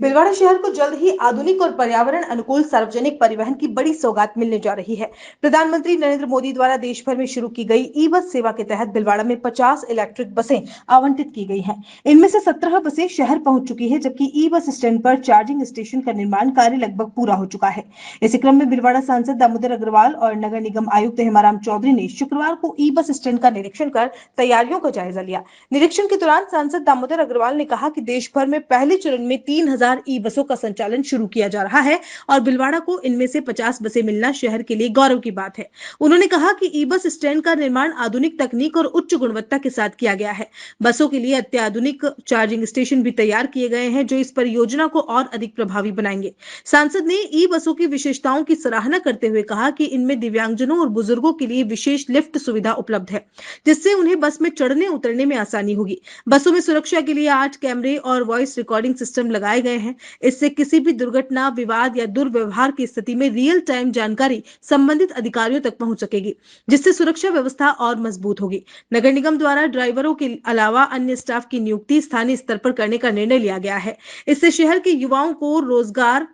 भिलवाड़ा शहर को जल्द ही आधुनिक और पर्यावरण अनुकूल सार्वजनिक परिवहन की बड़ी सौगात मिलने जा रही है। प्रधानमंत्री नरेंद्र मोदी द्वारा देश भर में शुरू की गई ई बस सेवा के तहत भिलवाड़ा में 50 इलेक्ट्रिक बसें आवंटित की गई हैं। इनमें से 17 बसें शहर पहुंच चुकी है, जबकि ई बस स्टैंड पर चार्जिंग स्टेशन का निर्माण कार्य लगभग पूरा हो चुका है। इसी क्रम में भिलवाड़ा सांसद दामोदर अग्रवाल और नगर निगम आयुक्त हेमाराम चौधरी ने शुक्रवार को ई बस स्टैंड का निरीक्षण कर तैयारियों का जायजा लिया। निरीक्षण के दौरान सांसद दामोदर अग्रवाल ने कहा कि देश भर में पहले चरण में 3000 ई बसों का संचालन शुरू किया जा रहा है और भिलवाड़ा को इनमें से 50 बसें मिलना शहर के लिए गौरव की बात है। उन्होंने कहा कि ई बस स्टैंड का निर्माण आधुनिक तकनीक और उच्च गुणवत्ता के साथ किया गया है। बसों के लिए अत्याधुनिक चार्जिंग स्टेशन भी तैयार किए गए हैं, जो इस परियोजना को और अधिक प्रभावी बनाएंगे। सांसद ने ई बसों की विशेषताओं की सराहना करते हुए कहा कि इनमें दिव्यांगजनों और बुजुर्गों के लिए विशेष लिफ्ट सुविधा उपलब्ध है, जिससे उन्हें बस में चढ़ने उतरने में आसानी होगी। बसों में सुरक्षा के लिए 8 कैमरे और वॉइस रिकॉर्डिंग सिस्टम लगाए गए हैं। इससे किसी भी दुर्घटना, विवाद या दुर्व्यवहार की स्थिति में रियल टाइम जानकारी संबंधित अधिकारियों तक पहुंच सकेगी, जिससे सुरक्षा व्यवस्था और मजबूत होगी। नगर निगम द्वारा ड्राइवरों के अलावा अन्य स्टाफ की नियुक्ति स्थानीय स्तर पर करने का निर्णय लिया गया है। इससे शहर के युवाओं को रोजगार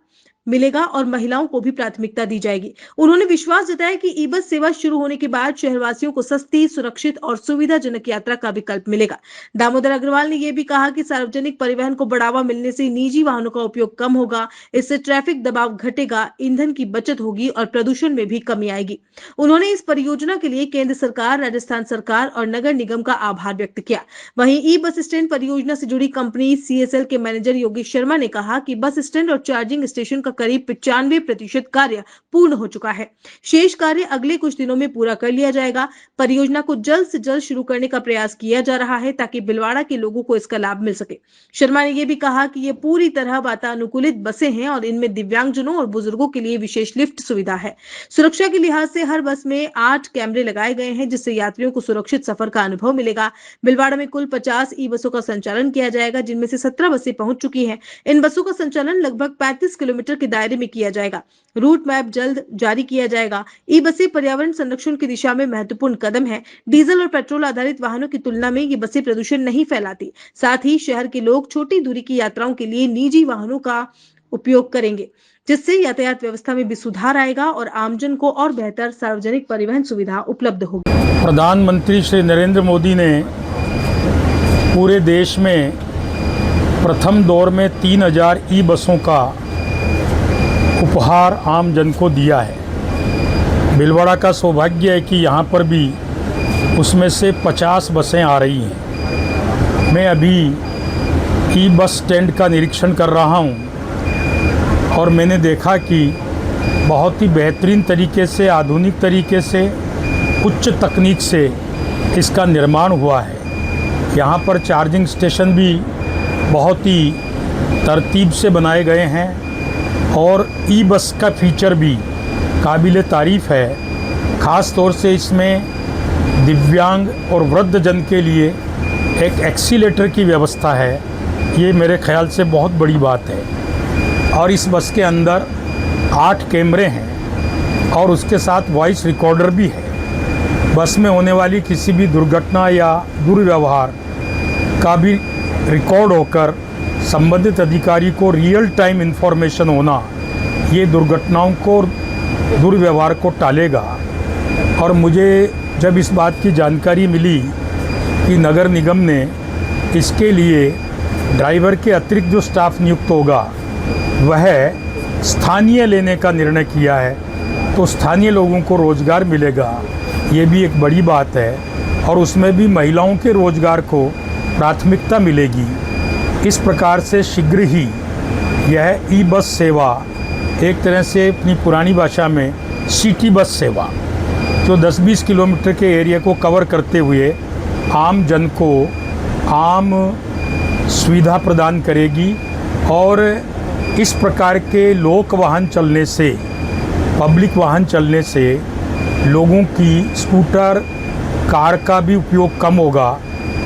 मिलेगा और महिलाओं को भी प्राथमिकता दी जाएगी। उन्होंने विश्वास जताया कि ई बस सेवा शुरू होने के बाद शहरवासियों को सस्ती, सुरक्षित और सुविधाजनक यात्रा का विकल्प मिलेगा। दामोदर अग्रवाल ने यह भी कहा कि सार्वजनिक परिवहन को बढ़ावा मिलने से निजी वाहनों का उपयोग कम होगा। इससे ट्रैफिक दबाव घटेगा, ईंधन की बचत होगी और प्रदूषण में भी कमी आएगी। उन्होंने इस परियोजना के लिए केंद्र सरकार, राजस्थान सरकार और नगर निगम का आभार व्यक्त किया। वहीं ई बस स्टैंड परियोजना से जुड़ी कंपनी CSL के मैनेजर योगेश शर्मा ने कहा कि बस स्टैंड और चार्जिंग स्टेशन का करीब 95% कार्य पूर्ण हो चुका है। शेष कार्य अगले कुछ दिनों में पूरा कर लिया जाएगा। परियोजना को जल्द से जल्द शुरू करने का प्रयास किया जा रहा है, ताकि भिलवाड़ा के लोगों को इसका लाभ मिल सके। शर्मा ने यह भी कहा कि ये पूरी तरह वातानुकूलित बसें हैं और इनमें दिव्यांगजनों और बुजुर्गों के लिए विशेष लिफ्ट सुविधा है। सुरक्षा के लिहाज से हर बस में 8 कैमरे लगाए गए हैं, जिससे यात्रियों को सुरक्षित सफर का अनुभव मिलेगा। भिलवाड़ा में कुल 50 ई बसों का संचालन किया जाएगा, जिनमें से 17 बसें पहुंच चुकी हैं। इन बसों का संचालन लगभग 35 किलोमीटर के दायरे में किया जाएगा। रूट मैप जल्द जारी किया जाएगा। ई बसें पर्यावरण संरक्षण की दिशा में महत्वपूर्ण कदम है। डीजल और पेट्रोल आधारित वाहनों की तुलना में ये बसें प्रदूषण नहीं फैलाती। साथ ही शहर के लोग छोटी दूरी की यात्राओं के लिए निजी वाहनों का उपयोग करेंगे, जिससे यातायात व्यवस्था में भी सुधार आएगा और आमजन को और बेहतर सार्वजनिक परिवहन सुविधा उपलब्ध होगी। प्रधानमंत्री श्री नरेंद्र मोदी ने पूरे देश में प्रथम दौर में 3000 ई बसों का उपहार आम जन को दिया है। भिलवाड़ा का सौभाग्य है कि यहाँ पर भी उसमें से 50 बसें आ रही हैं। मैं अभी ई बस स्टैंड का निरीक्षण कर रहा हूँ और मैंने देखा कि बहुत ही बेहतरीन तरीके से, आधुनिक तरीके से, उच्च तकनीक से इसका निर्माण हुआ है। यहाँ पर चार्जिंग स्टेशन भी बहुत ही तरतीब से बनाए गए हैं और ई बस का फीचर भी काबिल तारीफ़ है। ख़ास तौर से इसमें दिव्यांग और वृद्ध जन के लिए एक एक्सीलेटर की व्यवस्था है। ये मेरे ख्याल से बहुत बड़ी बात है। और इस बस के अंदर 8 कैमरे हैं और उसके साथ वॉइस रिकॉर्डर भी है। बस में होने वाली किसी भी दुर्घटना या दुर्व्यवहार का भी रिकॉर्ड होकर संबंधित अधिकारी को रियल टाइम इन्फॉर्मेशन होना, ये दुर्घटनाओं को, दुर्व्यवहार को टालेगा। और मुझे जब इस बात की जानकारी मिली कि नगर निगम ने इसके लिए ड्राइवर के अतिरिक्त जो स्टाफ नियुक्त होगा वह स्थानीय लेने का निर्णय किया है, तो स्थानीय लोगों को रोज़गार मिलेगा, ये भी एक बड़ी बात है। और उसमें भी महिलाओं के रोज़गार को प्राथमिकता मिलेगी। इस प्रकार से शीघ्र ही यह ई बस सेवा एक तरह से अपनी पुरानी भाषा में सिटी बस सेवा, जो 10-20 किलोमीटर के एरिया को कवर करते हुए आम जन को आम सुविधा प्रदान करेगी। और इस प्रकार के लोक वाहन चलने से, पब्लिक वाहन चलने से लोगों की स्कूटर, कार का भी उपयोग कम होगा।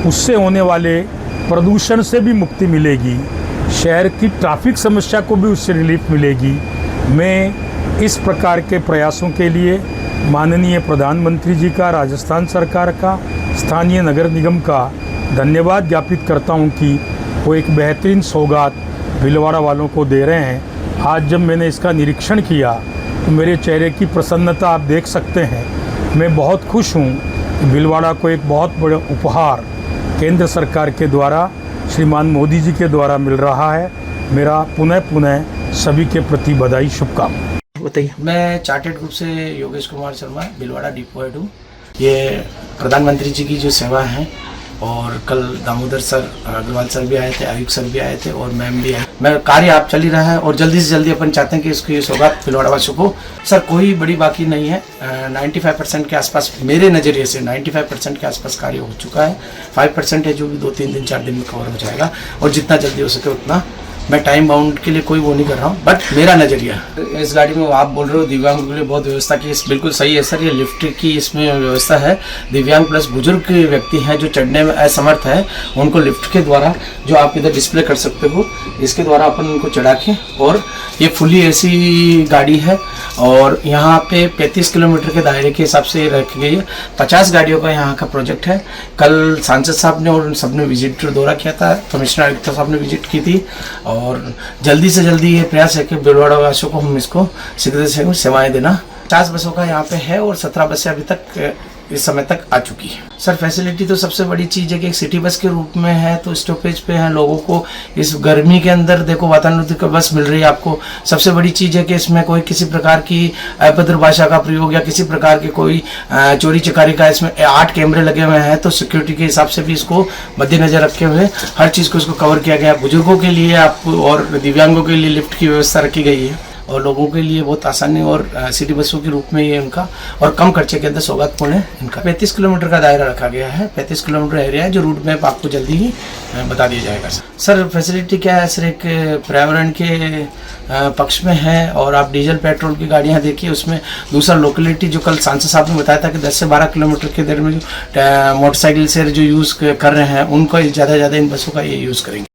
उससे होने वाले प्रदूषण से भी मुक्ति मिलेगी। शहर की ट्रैफिक समस्या को भी उससे रिलीफ मिलेगी। मैं इस प्रकार के प्रयासों के लिए माननीय प्रधानमंत्री जी का, राजस्थान सरकार का, स्थानीय नगर निगम का धन्यवाद ज्ञापित करता हूं कि वो एक बेहतरीन सौगात भीलवाड़ा वालों को दे रहे हैं। आज जब मैंने इसका निरीक्षण किया तो मेरे चेहरे की प्रसन्नता आप देख सकते हैं। मैं बहुत खुश हूँ कि भीलवाड़ा को एक बहुत बड़ा उपहार केंद्र सरकार के द्वारा, श्रीमान मोदी जी के द्वारा मिल रहा है। मेरा पुनः सभी के प्रति बधाई, शुभकामनाएं। बताइए। मैं चार्टेड ग्रुप से योगेश कुमार शर्मा भीलवाड़ा डिपो हेड हूँ। ये प्रधानमंत्री जी की जो सेवा है, और कल दामोदर सर अग्रवाल सर भी आए थे, आयुक्त सर भी आए थे और मैम भी आए। मैं कार्य आप चल ही रहा है और जल्दी से जल्दी अपन चाहते हैं कि इसकी सौगात भीलवाड़ा वासियों को। सर कोई बड़ी बाकी नहीं है, 95% के आसपास, मेरे नज़रिए से 95% के आसपास कार्य हो चुका है। 5% है जो भी 2-3 दिन 4 दिन में कवर हो जाएगा, और जितना जल्दी हो सके उतना। मैं टाइम बाउंड के लिए कोई वो नहीं कर रहा हूँ, बट मेरा नज़रिया इस गाड़ी में आप बोल रहे हो दिव्यांगों के लिए बहुत व्यवस्था की, बिल्कुल सही है सर। ये लिफ्ट की इसमें व्यवस्था है। दिव्यांग प्लस बुजुर्ग व्यक्ति हैं जो चढ़ने में असमर्थ है, उनको लिफ्ट के द्वारा, जो आप इधर डिस्प्ले कर सकते हो, इसके द्वारा अपन उनको चढ़ा के, और ये फुली एसी गाड़ी है। और यहाँ पे 35 किलोमीटर के दायरे के हिसाब से रखी गई है। 50 गाड़ियों का यहाँ का प्रोजेक्ट है। कल सांसद साहब ने और उन सब ने विजिट दौरा किया था, कमिश्नर आयुक्त साहब ने विजिट की थी, और जल्दी से जल्दी ये प्रयास है कि भीलवाड़ा वासियों को हम इसको शीघ्र से सेवाएं देना। 50 बसों का यहाँ पे है और 17 बसें अभी तक इस समय तक आ चुकी है। सर फैसिलिटी तो सबसे बड़ी चीज़ है कि एक सिटी बस के रूप में है, तो स्टॉपेज पे है लोगों को। इस गर्मी के अंदर देखो वातानुकूलित की बस मिल रही है आपको। सबसे बड़ी चीज़ है कि इसमें कोई किसी प्रकार की अभद्र भाषा का प्रयोग या किसी प्रकार के कोई चोरी चकारी का, इसमें 8 कैमरे लगे हुए हैं, तो सिक्योरिटी के हिसाब से भी इसको मद्देनजर रखे हुए हर चीज़ को इसको कवर किया गया। बुजुर्गों के लिए आपको और दिव्यांगों के लिए लिफ्ट की व्यवस्था रखी गई है, और लोगों के लिए बहुत आसानी, और सिटी बसों के रूप में ये इनका, और कम खर्चे के अंदर सौगातपूर्ण है इनका। 35 किलोमीटर का दायरा रखा गया है। 35 किलोमीटर एरिया है, जो रूट मैप आपको जल्दी ही बता दिया जाएगा। सर फैसिलिटी क्या है सर, एक पर्यावरण के पक्ष में है, और आप डीजल पेट्रोल की गाड़ियाँ देखिए उसमें। दूसरा लोकेलिटी, जो कल सांसद साहब ने बताया था कि 10 से 12 किलोमीटर के दर में जो मोटरसाइकिल से जो यूज़ कर रहे हैं, उनको ज़्यादा से ज़्यादा इन बसों का ये यूज़ करेंगे।